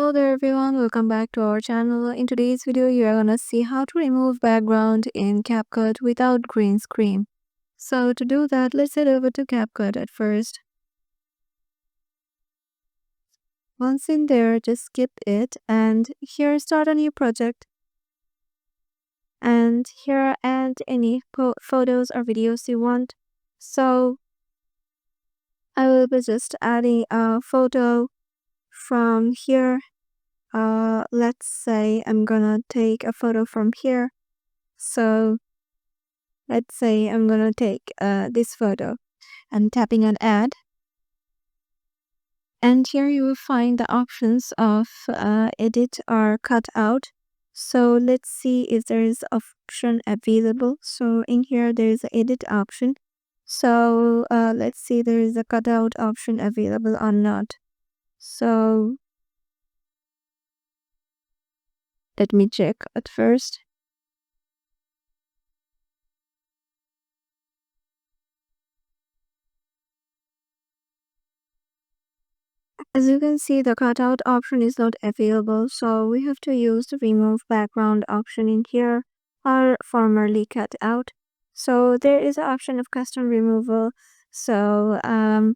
Hello there everyone, welcome back to our channel. In today's video, you are gonna see how to remove background in CapCut without green screen. So to do that, let's head over to CapCut at first. Once in there, just skip it and here start a new project. And here add any photos or videos you want. So I will be just adding a photo from here. Let's say I'm gonna take a photo from here. So let's say I'm gonna take this photo and tapping on add. And here you will find the options of edit or cut out. So let's see if there is option available. So in here there is an edit option. So let's see there is a cutout option available or not. So let me check at first. As you can see, the cutout option is not available, so we have to use the remove background option in here, or formerly cut out. So there is an option of custom removal. So I'm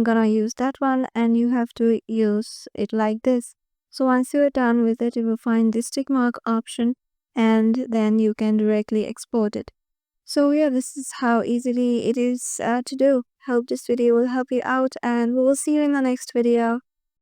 gonna use that one, and you have to use it like this. So once you're done with it, you will find this tick mark option, and then you can directly export it. So yeah, this is how easily it is to do. Hope this video will help you out, and we will see you in the next video.